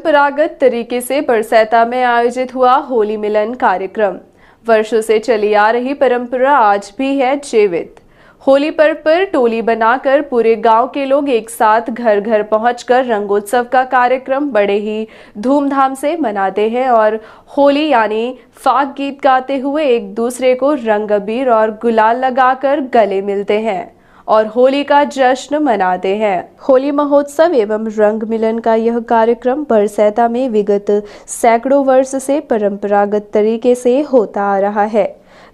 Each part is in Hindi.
परंपरागत तरीके से बरसैता में आयोजित हुआ होली मिलन कार्यक्रम। वर्षों से चली आ रही परंपरा आज भी है जीवित। होली पर्व पर टोली बनाकर पूरे गांव के लोग एक साथ घर घर पहुंचकर रंगोत्सव का कार्यक्रम बड़े ही धूमधाम से मनाते हैं और होली यानी फाग गीत गाते हुए एक दूसरे को रंग अबीर और गुलाल लगाकर गले मिलते हैं और होली का जश्न मनाते हैं। होली महोत्सव एवं रंग मिलन का यह कार्यक्रम बरसैता में विगत सैकड़ों वर्ष से परंपरागत तरीके से होता आ रहा है।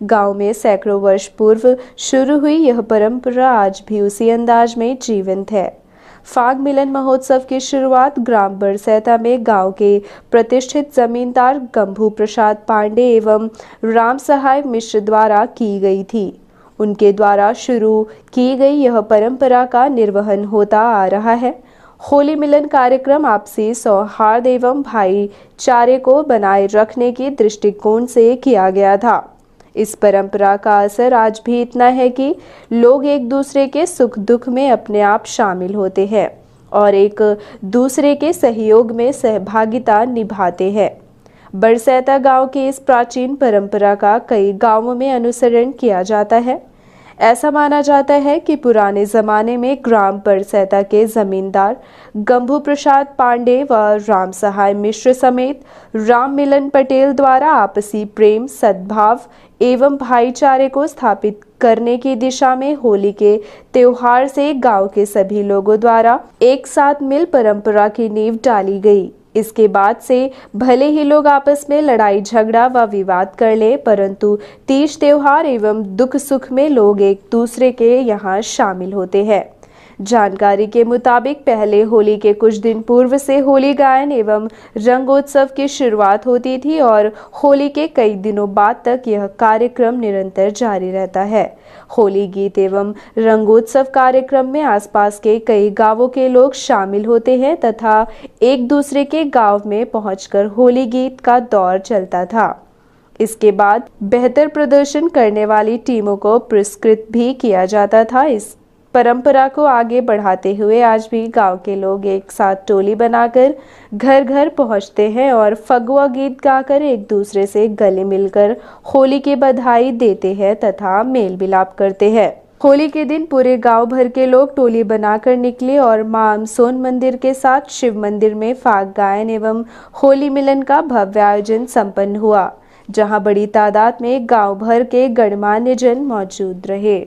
गांव में सैकड़ों वर्ष पूर्व शुरू हुई यह परंपरा आज भी उसी अंदाज में जीवंत है। फाग मिलन महोत्सव की शुरुआत ग्राम बरसैता में गांव के प्रतिष्ठित जमींदार गंभू प्रसाद पांडे एवं राम सहाय मिश्र द्वारा की गई थी। उनके द्वारा शुरू की गई यह परंपरा का निर्वहन होता आ रहा है। होली मिलन कार्यक्रम आपसी सौहार्द एवं भाईचारे को बनाए रखने की दृष्टिकोण से किया गया था। इस परंपरा का असर आज भी इतना है कि लोग एक दूसरे के सुख दुख में अपने आप शामिल होते हैं और एक दूसरे के सहयोग में सहभागिता निभाते हैं। बरसैता गांव की इस प्राचीन परंपरा का कई गांवों में अनुसरण किया जाता है। ऐसा माना जाता है कि पुराने जमाने में ग्राम बरसैता के जमींदार गंभू प्रसाद पांडे व राम सहाय मिश्र समेत राम मिलन पटेल द्वारा आपसी प्रेम, सद्भाव एवं भाईचारे को स्थापित करने की दिशा में होली के त्योहार से गांव के सभी लोगों द्वारा एक साथ मिल परंपरा की नींव डाली गई। इसके बाद से भले ही लोग आपस में लड़ाई झगड़ा व विवाद कर ले, परंतु तीज त्योहार एवं दुख सुख में लोग एक दूसरे के यहाँ शामिल होते हैं। जानकारी के मुताबिक पहले होली के कुछ दिन पूर्व से होली गायन एवं रंगोत्सव की शुरुआत होती थी और होली के कई दिनों बाद तक यह कार्यक्रम निरंतर जारी रहता है। होली गीत एवं रंगोत्सव कार्यक्रम में आसपास के कई गांवों के लोग शामिल होते हैं तथा एक दूसरे के गांव में पहुंचकर होली गीत का दौर चलता था। इसके बाद बेहतर प्रदर्शन करने वाली टीमों को पुरस्कृत भी किया जाता था। इस परंपरा को आगे बढ़ाते हुए आज भी गांव के लोग एक साथ टोली बनाकर घर घर पहुंचते हैं और फगुआ गीत गाकर एक दूसरे से गले मिलकर होली की बधाई देते हैं तथा मेल मिलाप करते हैं। होली के दिन पूरे गांव भर के लोग टोली बनाकर निकले और मां सोन मंदिर के साथ शिव मंदिर में फाग गायन एवं होली मिलन का भव्य आयोजन संपन्न हुआ, जहां बड़ी तादाद में गांव भर के गणमान्य जन मौजूद रहे।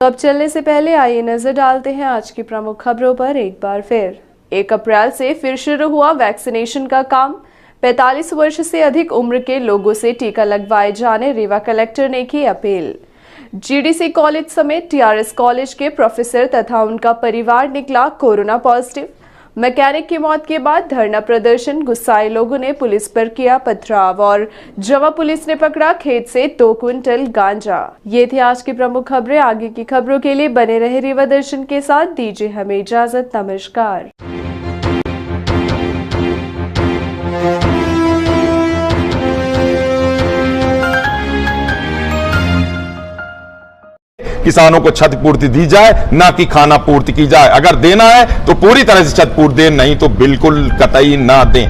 अब चलने से पहले आइए नजर डालते हैं आज की प्रमुख खबरों पर एक बार फिर। 1 अप्रैल से फिर शुरू हुआ वैक्सीनेशन का काम। 45 वर्ष से अधिक उम्र के लोगों से टीका लगवाए जाने रीवा कलेक्टर ने की अपील। जीडीसी कॉलेज समेत टीआरएस कॉलेज के प्रोफेसर तथा उनका परिवार निकला कोरोना पॉजिटिव। मैकेनिक की मौत के बाद धरना प्रदर्शन, गुस्साए लोगों ने पुलिस पर किया पथराव और जवा पुलिस ने पकड़ा खेत से 2 क्विंटल गांजा। ये थी आज की प्रमुख खबरें। आगे की खबरों के लिए बने रहे रीवा दर्शन के साथ। दीजिए हमें इजाजत। नमस्कार। किसानों को क्षतिपूर्ति दी जाए, ना कि खाना पूर्ति की जाए। अगर देना है तो पूरी तरह से क्षतिपूर्ति दें, नहीं तो बिल्कुल कतई ना दें।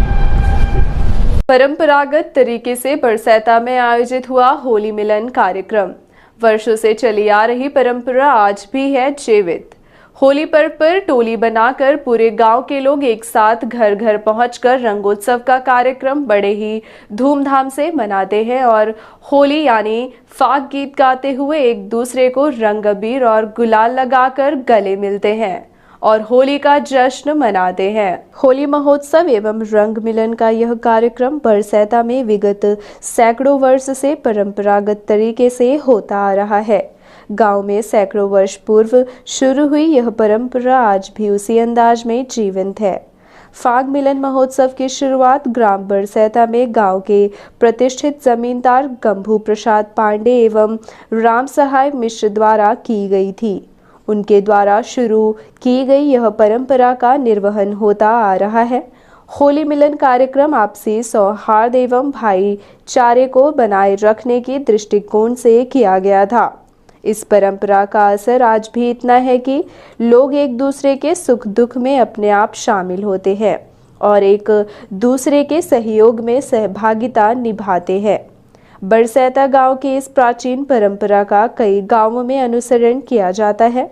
परंपरागत तरीके से बरसैता में आयोजित हुआ होली मिलन कार्यक्रम। वर्षों से चली आ रही परंपरा आज भी है जीवित। होली पर्व पर टोली बनाकर पूरे गांव के लोग एक साथ घर घर पहुंचकर रंगोत्सव का कार्यक्रम बड़े ही धूमधाम से मनाते हैं और होली यानी फाग गीत गाते हुए एक दूसरे को रंग अबीर और गुलाल लगाकर गले मिलते हैं और होली का जश्न मनाते हैं। होली महोत्सव एवं रंग मिलन का यह कार्यक्रम बरसैता में विगत सैकड़ों वर्ष से परंपरागत तरीके से होता आ रहा है। गांव में सैकड़ों वर्ष पूर्व शुरू हुई यह परंपरा आज भी उसी अंदाज में जीवंत है। फाग मिलन महोत्सव की शुरुआत ग्राम बरसैता में गांव के प्रतिष्ठित जमींदार गंभू प्रसाद पांडे एवं राम सहाय मिश्र द्वारा की गई थी। उनके द्वारा शुरू की गई यह परंपरा का निर्वहन होता आ रहा है। होली मिलन कार्यक्रम आपसी सौहार्द एवं भाईचारे को बनाए रखने की दृष्टिकोण से किया गया था। इस परंपरा का असर आज भी इतना है कि लोग एक दूसरे के सुख दुख में अपने आप शामिल होते हैं और एक दूसरे के सहयोग में सहभागिता निभाते हैं। बरसैता गांव की इस प्राचीन परंपरा का कई गांवों में अनुसरण किया जाता है।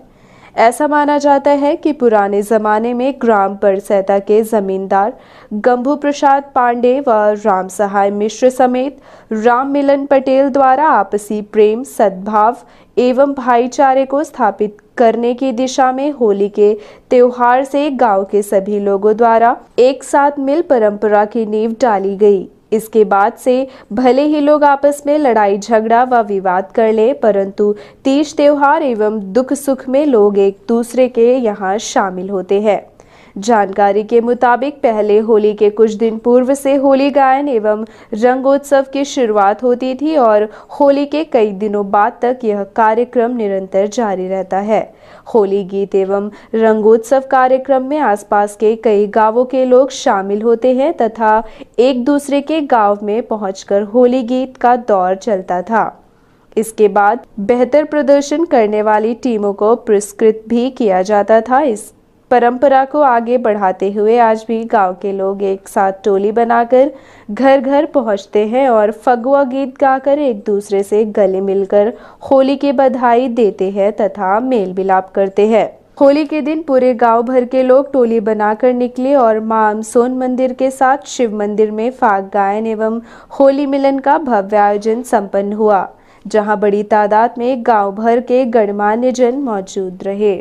ऐसा माना जाता है कि पुराने जमाने में ग्राम बरसैता के जमींदार गंभू प्रसाद पांडे व राम सहाय मिश्र समेत राम मिलन पटेल द्वारा आपसी प्रेम, सद्भाव एवं भाईचारे को स्थापित करने की दिशा में होली के त्योहार से गांव के सभी लोगों द्वारा एक साथ मिल परंपरा की नींव डाली गई। इसके बाद से भले ही लोग आपस में लड़ाई झगड़ा व विवाद कर ले, परंतु तीज त्योहार एवं दुख सुख में लोग एक दूसरे के यहाँ शामिल होते हैं। जानकारी के मुताबिक पहले होली के कुछ दिन पूर्व से होली गायन एवं रंगोत्सव की शुरुआत होती थी और होली के कई दिनों बाद तक यह कार्यक्रम निरंतर जारी रहता है। होली गीत एवं रंगोत्सव कार्यक्रम में आसपास के कई गांवों के लोग शामिल होते हैं तथा एक दूसरे के गांव में पहुंचकर होली गीत का दौर चलता था। इसके बाद बेहतर प्रदर्शन करने वाली टीमों को पुरस्कृत भी किया जाता था। इस परंपरा को आगे बढ़ाते हुए आज भी गांव के लोग एक साथ टोली बनाकर घर घर पहुंचते हैं और फगुआ गीत गाकर एक दूसरे से गले मिलकर होली की बधाई देते हैं तथा मेल मिलाप करते हैं। होली के दिन पूरे गांव भर के लोग टोली बनाकर निकले और मां अमसोन मंदिर के साथ शिव मंदिर में फाग गायन एवं होली मिलन का भव्य आयोजन संपन्न हुआ, जहां बड़ी तादाद में गांव भर के गणमान्य जन मौजूद रहे।